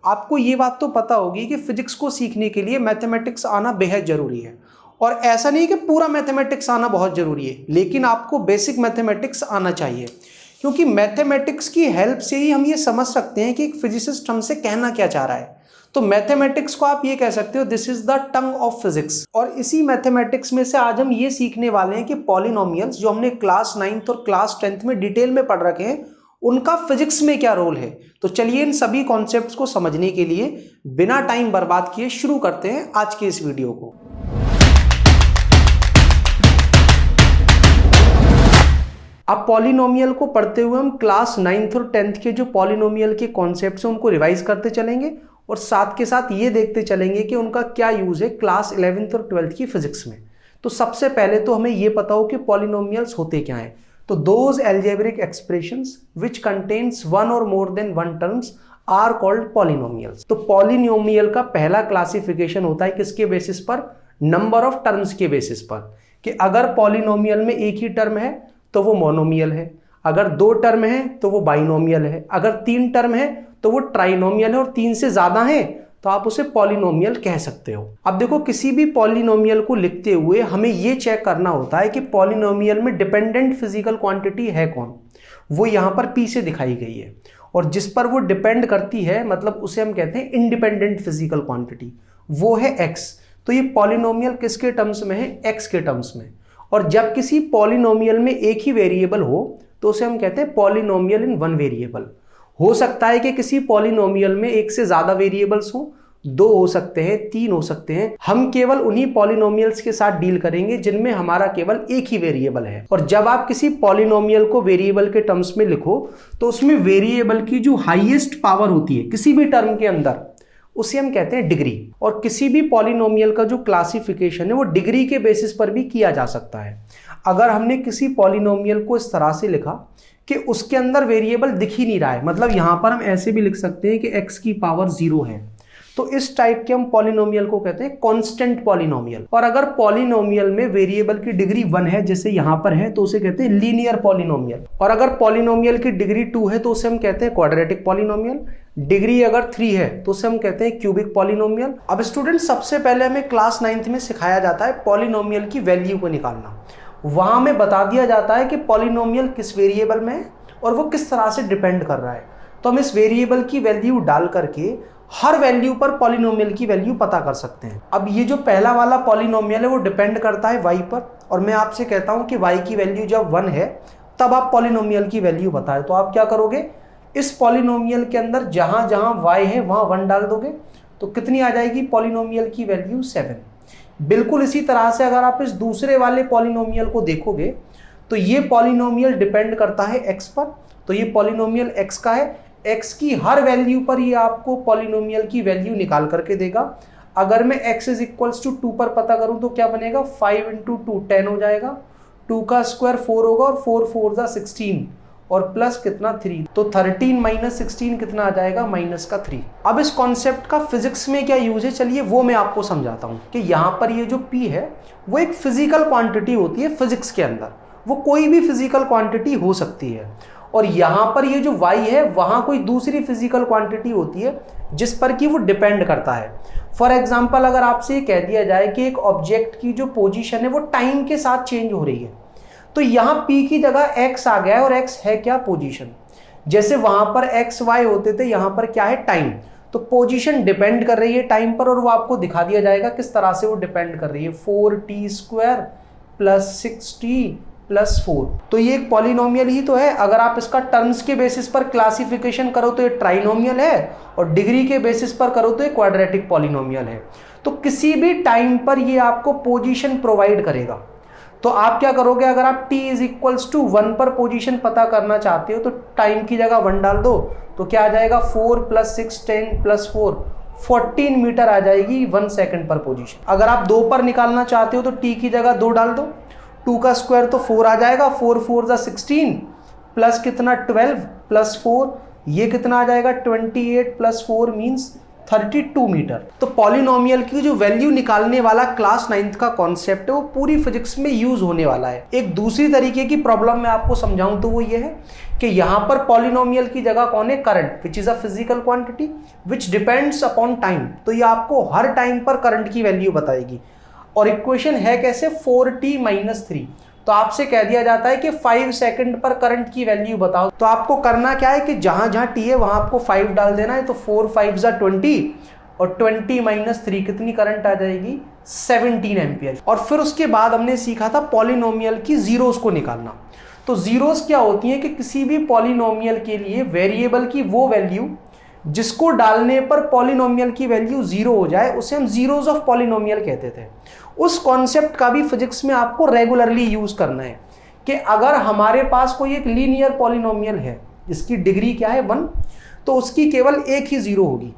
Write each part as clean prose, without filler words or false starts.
आपको ये बात तो पता होगी कि फिजिक्स को सीखने के लिए मैथमेटिक्स आना बेहद ज़रूरी है। और ऐसा नहीं कि पूरा मैथमेटिक्स आना बहुत ज़रूरी है, लेकिन आपको बेसिक मैथमेटिक्स आना चाहिए, क्योंकि मैथमेटिक्स की हेल्प से ही हम ये समझ सकते हैं कि एक फिजिसिस्ट हमसे कहना क्या चाह रहा है। तो मैथमेटिक्स को आप ये कह सकते हो this is the tongue of physics. और इसी मैथमेटिक्स में से आज हम ये सीखने वाले हैं कि पॉलिनोमियल्स जो हमने क्लास 9th और क्लास 10th में डिटेल में पढ़ रखे हैं, उनका फिजिक्स में क्या रोल है। तो चलिए इन सभी कॉन्सेप्ट्स को समझने के लिए बिना टाइम बर्बाद किए शुरू करते हैं आज के इस वीडियो को। अब पॉलिनोमियल को पढ़ते हुए हम क्लास 9th और 10th के जो पॉलिनोमियल के कॉन्सेप्ट्स हैं उनको रिवाइज करते चलेंगे और साथ के साथ ये देखते चलेंगे कि उनका क्या यूज है क्लास 11th और 12th की फिजिक्स में। तो सबसे पहले तो हमें ये पता हो कि पॉलिनोमियल्स होते क्या हैं। तो those algebraic expressions which contains one और more than one terms are called polynomials. तो पॉलिनोमियल का पहला क्लासिफिकेशन होता है किसके बेसिस पर? नंबर ऑफ टर्म्स के बेसिस पर, कि अगर पॉलिनोमियल में एक ही टर्म है तो वो मोनोमियल है, अगर दो टर्म है तो वो बाइनोमियल है, अगर तीन टर्म है तो वो ट्राइनोमियल है, और तीन से ज्यादा है तो आप उसे पॉलिनोमियल कह सकते हो। अब देखो, किसी भी पॉलिनोमियल को लिखते हुए हमें ये चेक करना होता है कि पॉलिनोमियल में डिपेंडेंट फिजिकल क्वांटिटी है कौन। वो यहाँ पर P से दिखाई गई है, और जिस पर वो डिपेंड करती है मतलब उसे हम कहते हैं इंडिपेंडेंट फिजिकल क्वांटिटी, वो है X। तो ये पॉलिनोमियल किसके टर्म्स में है? X के टर्म्स में। और जब किसी पॉलिनोमियल में एक ही वेरिएबल हो तो उसे हम कहते हैं पॉलिनोमियल इन वन वेरिएबल। हो सकता है कि किसी पॉलिनोमियल में एक से ज्यादा वेरिएबल्स हो, दो हो सकते हैं, तीन हो सकते हैं। हम केवल उन्हीं पॉलिनोमियल्स के साथ डील करेंगे जिनमें हमारा केवल एक ही वेरिएबल है। और जब आप किसी पॉलिनोमियल को वेरिएबल के टर्म्स में लिखो तो उसमें वेरिएबल की जो हाईएस्ट पावर होती है किसी भी टर्म के अंदर, उसे हम कहते हैं डिग्री। और किसी भी पॉलिनोमियल का जो क्लासिफिकेशन है वो डिग्री के बेसिस पर भी किया जा सकता है। अगर हमने किसी पॉलिनोमियल को इस तरह से लिखा कि उसके अंदर वेरिएबल दिख ही नहीं रहा है, मतलब यहां पर हम ऐसे भी लिख सकते हैं कि x की पावर 0 है, तो इस टाइप के हम पॉलिनोमियल को कहते हैं कांस्टेंट पॉलिनोमियल। और अगर पॉलिनोमियल में वेरिएबल की डिग्री 1 है जैसे यहां पर है तो उसे कहते हैं लीनियर पॉलिनोमियल। और अगर पॉलिनोमियल की डिग्री 2 है तो उसे हम कहते हैं क्वाड्रेटिक पॉलिनोमियल। डिग्री अगर 3 है तो उसे हम कहते हैं क्यूबिक पॉलिनोमियल। अब स्टूडेंट, सबसे पहले हमें क्लास 9th में सिखाया जाता है पॉलिनोमियल की वैल्यू को निकालना। वहां में बता दिया जाता है कि पॉलिनोमियल किस वेरिएबल में है और वो किस तरह से डिपेंड कर रहा है। तो हम इस वेरिएबल की वैल्यू डाल करके हर वैल्यू पर पॉलिनोमियल की वैल्यू पता कर सकते हैं। अब ये जो पहला वाला पॉलिनोमियल है वो डिपेंड करता है y पर, और मैं आपसे कहता हूं कि y की वैल्यू जब 1 है तब आप पॉलिनोमियल की वैल्यू बताएं। तो आप क्या करोगे, इस पॉलिनोमियल के अंदर जहां जहां y है वहां 1 डाल दोगे, तो कितनी आ जाएगी पॉलिनोमियल की वैल्यू? 7। बिल्कुल इसी तरह से अगर आप इस दूसरे वाले पॉलिनोमियल को देखोगे तो ये पॉलिनोमियल डिपेंड करता है x पर, तो ये पॉलिनोमियल x का है। x की हर वैल्यू पर ये आपको पॉलिनोमियल की वैल्यू निकाल करके देगा। अगर मैं x इज इक्वल्स टू 2 पर पता करूं तो क्या बनेगा? 5 इंटू 2 10 हो जाएगा, 2 का स्क्वायर 4 होगा, और 4 4 जा 16, और प्लस कितना 3, तो 13 माइनस 16 कितना आ जाएगा? माइनस का 3। अब इस कॉन्सेप्ट का फिजिक्स में क्या यूज है, चलिए वो मैं आपको समझाता हूं कि यहाँ पर ये जो P है वो एक फिजिकल क्वांटिटी होती है फिजिक्स के अंदर। वो कोई भी फिजिकल क्वांटिटी हो सकती है। और यहाँ पर ये जो y है वहां कोई दूसरी फिजिकल क्वांटिटी होती है जिस पर कि वो डिपेंड करता है। फॉर एग्जाम्पल, अगर आपसे ये कह दिया जाए कि एक ऑब्जेक्ट की जो पोजीशन है वो टाइम के साथ चेंज हो रही है, तो यहाँ P की जगह x आ गया है, और x है क्या? पोजीशन। जैसे वहां पर x y होते थे, यहाँ पर क्या है? टाइम। तो पोजीशन डिपेंड कर रही है टाइम पर, और वो आपको दिखा दिया जाएगा किस तरह से वो डिपेंड कर रही है। 4t square plus 6t plus 4। तो ये एक पॉलिनोमियल ही तो है। अगर आप इसका टर्म्स के बेसिस पर क्लासिफिकेशन करो तो ये ट्राइनोमियल है, और डिग्री के बेसिस पर करो तो ये क्वाड्रेटिक पॉलिनोमियल है। तो किसी भी टाइम पर ये आपको पोजीशन प्रोवाइड करेगा। तो आप क्या करोगे, अगर आप t इज इक्वल्स टू 1 पर पोजीशन पता करना चाहते हो तो टाइम की जगह 1 डाल दो, तो क्या आ जाएगा? 4 प्लस 6 10 प्लस 4 14 मीटर आ जाएगी 1 सेकंड पर पोजीशन। अगर आप 2 पर निकालना चाहते हो तो t की जगह 2 डाल दो, 2 का स्क्वायर तो 4 आ जाएगा, 4 4 जा 16, प्लस कितना 12 प्लस 4, ये कितना आ जाएगा 28 प्लस 4 मीन्स 32 मीटर। तो पॉलिनोमियल की जो वैल्यू निकालने वाला क्लास 9th का कॉन्सेप्ट है वो पूरी फिजिक्स में यूज होने वाला है। एक दूसरी तरीके की प्रॉब्लम मैं आपको समझाऊं तो वो ये है कि यहाँ पर पॉलिनोमियल की जगह कौन है, current, which is a physical quantity which depends upon time. तो ये आपको हर टाइम पर करंट की वैल्यू बताएगी। और इक्वेशन है कैसे, 4t - 3। तो आपसे कह दिया जाता है कि 5 सेकंड पर करंट की वैल्यू बताओ। तो आपको करना क्या है कि जहां जहां t है वहां आपको 5 डाल देना है। तो 4 5 = 20 और 20 - 3 कितनी करंट आ जाएगी, 17 एम्पियर। और फिर उसके बाद हमने सीखा था पॉलिनोमियल की जीरोस को निकालना। तो जीरोस क्या होती हैं कि किसी भी पॉलिनोमियल के लिए वेरिएबल की वो वैल्यू जिसको डालने पर पॉलिनोमियल की वैल्यू 0 हो जाए उसे हम जीरोस ऑफ पॉलिनोमियल कहते थे। उस कॉन्सेप्ट का भी फिजिक्स में आपको रेगुलरली यूज करना है कि अगर हमारे पास कोई एक लीनियर पॉलिनोमियल है जिसकी डिग्री क्या है 1, तो उसकी केवल एक ही 0 होगी।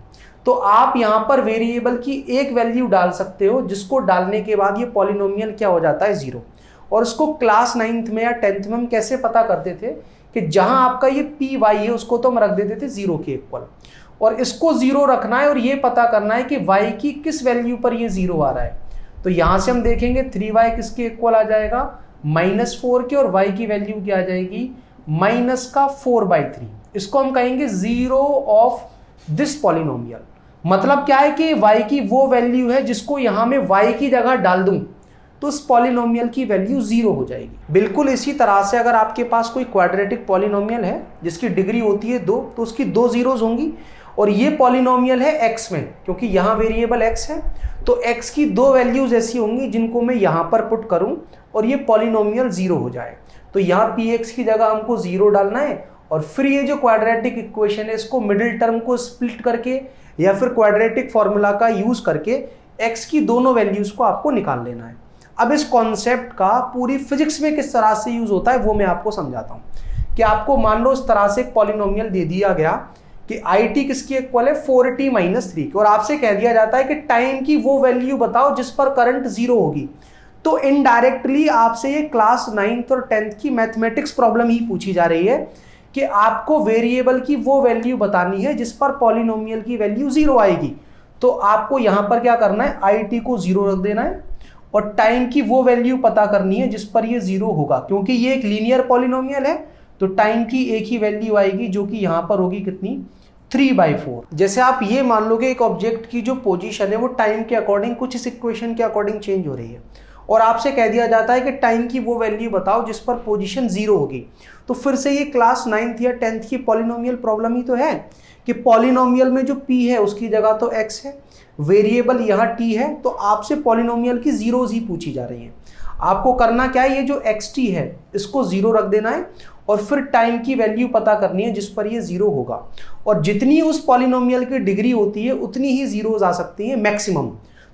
तो आप यहां पर वेरिएबल की एक वैल्यू डाल सकते हो जिसको डालने के बाद ये पॉलिनोमियल क्या हो जाता है, 0। और इसको क्लास 9th में या 10th में हम कैसे पता करते थे कि जहां आपका ये पी वाई है उसको तो हम रख देते थे 0 के इक्वल, और इसको 0 रखना है और ये पता करना है कि y की किस वैल्यू पर ये 0 आ रहा है। तो यहां से हम देखेंगे 3y किसके इक्वल आ जाएगा, -4 के, और y की वैल्यू क्या आ जाएगी, -4/3। इसको हम कहेंगे 0 ऑफ दिस पॉलिनोमियल। मतलब क्या है कि y की वो वैल्यू है जिसको यहां में y की जगह डाल दूं तो उस पॉलिनोमियल की वैल्यू 0 हो जाएगी। बिल्कुल इसी तरह से अगर आपके पास कोई क्वाड्रेटिक पॉलिनोमियल है जिसकी डिग्री होती है 2, तो उसकी 2 जीरोस होंगी। और ये पॉलिनोमियल है x में, क्योंकि यहाँ वेरिएबल x है, तो x की 2 वैल्यूज ऐसी होंगी जिनको मैं यहाँ पर पुट करूँ और ये पॉलिनोमियल 0 हो जाए। तो यहाँ px की जगह हमको 0 डालना है, और फिर ये जो क्वाड्रेटिक इक्वेशन है इसको मिडिल टर्म को स्प्लिट करके या फिर क्वाड्रेटिक फॉर्मूला का यूज करके x की दोनों वैल्यूज को आपको निकाल लेना है। अब इस कॉन्सेप्ट का पूरी फिजिक्स में किस तरह से यूज होता है वो मैं आपको समझाता हूं। कि आपको मान लो इस तरह से एक पॉलिनोमियल दे दिया गया कि it किसकी इक्वल है, 4t - 3 की, और आपसे कह दिया जाता है कि टाइम की वो वैल्यू बताओ जिस पर करंट 0 होगी। तो इनडायरेक्टली आपसे ये क्लास 9th और 10th की मैथमेटिक्स प्रॉब्लम ही पूछी जा रही है कि आपको वेरिएबल की वो वैल्यू बतानी है जिस पर पॉलिनोमियल की वैल्यू 0 आएगी। तो आपको यहां पर क्या करना है, it को 0 रख देना है और टाइम की वो वैल्यू पता करनी है जिस पर ये 0 होगा। क्योंकि ये एक लीनियर पॉलिनोमियल है तो टाइम की एक ही वैल्यू आएगी जो कि यहां पर होगी कितनी, 3/4। जैसे आप ये मान लो कि एक ऑब्जेक्ट की जो पोजीशन है वो टाइम के अकॉर्डिंग कुछ इस इक्वेशन के अकॉर्डिंग चेंज हो रही है, और आपसे कह दिया जाता है कि टाइम की वो वैल्यू बताओ जिस पर पोजीशन 0 होगी। तो फिर से ये क्लास 9th या 10th की पॉलिनोमियल प्रॉब्लम ही तो है कि पॉलिनोमियल में जो p है उसकी जगह तो x है, वेरिएबल यहाँ t है, तो आपसे पॉलिनोमियल की जीरोज ही पूछी जा रही हैं। आपको करना क्या है, ये जो xt है इसको 0 रख देना है और फिर टाइम की वैल्यू पता करनी है जिस पर ये 0 होगा। और जितनी उस पॉलिनोमियल की डिग्री होती है उतनी ही जीरोज आ सकती हैं मैक्सिमम।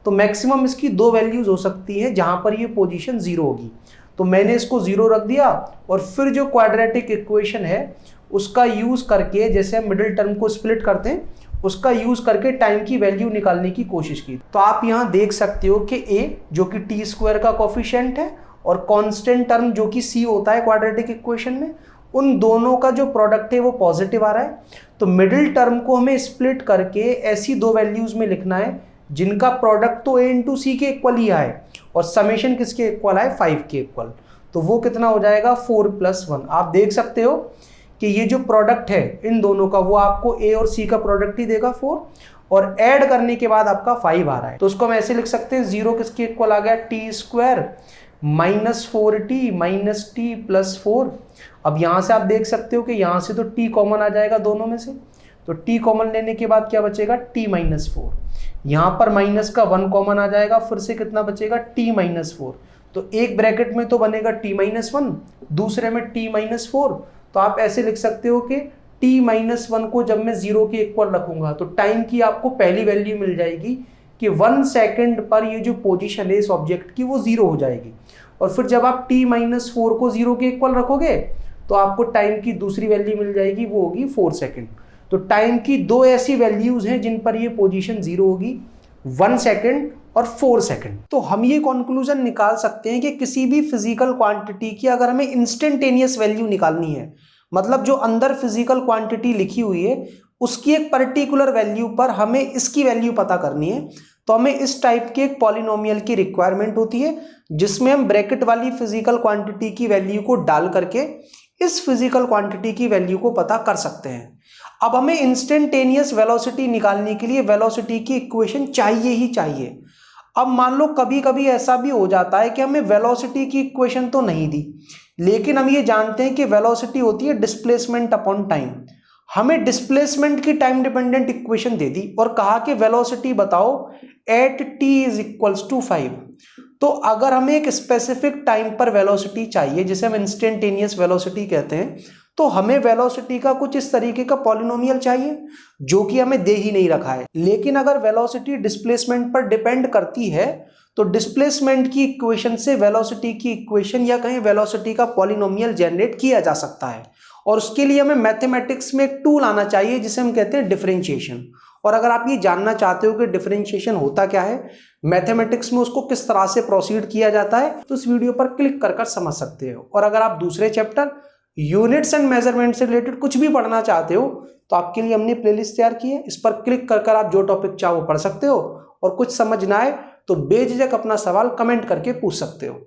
तो मैक्सिमम इसकी 2 वैल्यूज हो सकती हैं जहां पर ये पोजीशन 0 होगी। तो मैंने इसको 0 रख दिया और फिर जो क्वाड्रेटिक इक्वेशन है उसका यूज करके, जैसे हम मिडिल टर्म को स्प्लिट करते हैं, उसका यूज करके टाइम की वैल्यू निकालने की कोशिश की। तो आप यहां देख सकते हो कि a जो कि t² का कोफिशिएंट है और कांस्टेंट टर्म जो कि c होता है क्वाड्रेटिक इक्वेशन में, उन दोनों का जो प्रोडक्ट है वो पॉजिटिव आ रहा है। तो मिडिल टर्म को हमें स्प्लिट करके ऐसी 2 वैल्यूज में लिखना है जिनका प्रोडक्ट तो a × c के इक्वल ही आए और समेशन किसके इक्वल आए, 5 के इक्वल। तो वो कितना हो जाएगा, 4 + 1। आप देख सकते हो कि ये जो प्रोडक्ट है इन दोनों का वो आपको a और c का प्रोडक्ट ही देगा 4, और ऐड करने के बाद आपका 5 आ रहा है। तो उसको हम ऐसे लिख सकते हैं, 0 किसके इक्वल आ गया, t² - 4t - t + 4। अब यहां से आप देख सकते हो कि यहां से तो t कॉमन आ जाएगा दोनों में से, तो t कॉमन लेने के बाद क्या बचेगा, t - 4। यहां पर माइनस का 1 कॉमन आ जाएगा, फिर से कितना बचेगा, t - 4। तो एक ब्रैकेट में तो बनेगा t - 1, दूसरे में t - 4। तो आप ऐसे लिख सकते हो कि t - 1 को जब मैं 0 के इक्वल रखूंगा तो टाइम की आपको पहली वैल्यू मिल जाएगी कि 1 सेकंड पर ये जो पोजीशन है इस ऑब्जेक्ट की वो 0 हो जाएगी। और फिर जब आप t - 4 को 0 के इक्वल रखोगे तो आपको टाइम की दूसरी वैल्यू मिल जाएगी, वो होगी 4 सेकंड। तो टाइम की 2 ऐसी वैल्यूज हैं जिन पर ये पोजीशन 0 होगी, 1 सेकंड और 4 सेकंड। तो हम ये कंक्लूजन निकाल सकते हैं कि किसी भी फिजिकल क्वांटिटी की अगर हमें इंस्टेंटेनियस वैल्यू निकालनी है, मतलब जो अंदर फिजिकल क्वांटिटी लिखी हुई है उसकी एक पर्टिकुलर वैल्यू पर हमें इसकी वैल्यू पता करनी है, तो हमें इस टाइप के एक पॉलिनोमियल की रिक्वायरमेंट होती है जिसमें हम ब्रैकेट वाली फिजिकल क्वांटिटी की वैल्यू को डाल करके इस फिजिकल क्वांटिटी की वैल्यू को पता कर सकते हैं। अब हमें इंस्टेंटेनियस वेलोसिटी निकालने के लिए वेलोसिटी की इक्वेशन चाहिए ही चाहिए। अब मान लो कभी कभी ऐसा भी हो जाता है कि हमें वेलोसिटी की इक्वेशन तो नहीं दी, लेकिन हम ये जानते हैं कि वेलोसिटी होती है डिस्प्लेसमेंट अपॉन टाइम। हमें डिस्प्लेसमेंट की टाइम डिपेंडेंट इक्वेशन दे दी और कहा कि वेलोसिटी बताओ at t is equals to 5। तो अगर हमें एक स्पेसिफिक टाइम पर वेलोसिटी चाहिए जिसे हम इंस्टेंटेनियस वेलोसिटी कहते हैं, तो हमें वेलोसिटी का कुछ इस तरीके का पॉलिनोमियल चाहिए जो कि हमें दे ही नहीं रखा है। लेकिन अगर वेलोसिटी डिस्प्लेसमेंट पर डिपेंड करती है तो डिस्प्लेसमेंट की इक्वेशन से वेलोसिटी की इक्वेशन या कहीं वेलोसिटी का पॉलिनोमियल जनरेट किया जा सकता है। और उसके लिए हमें मैथमेटिक्स में एक टूल आना चाहिए जिसे हम कहते हैं डिफरेंशिएशन। और अगर आप ये जानना चाहते हो कि डिफरेंशिएशन होता क्या है, मैथमेटिक्स में उसको किस तरह से प्रोसीड किया जाता है, तो इस वीडियो पर क्लिक कर समझ सकते हो। और अगर आप दूसरे चैप्टर यूनिट्स एंड मेजरमेंट से रिलेटेड कुछ भी पढ़ना चाहते हो तो आपके लिए हमने प्लेलिस्ट तैयार की है, इस पर क्लिक कर आप जो टॉपिक चाहो पढ़ सकते हो। और कुछ समझ ना आए तो बेझिझक अपना सवाल कमेंट करके पूछ सकते हो।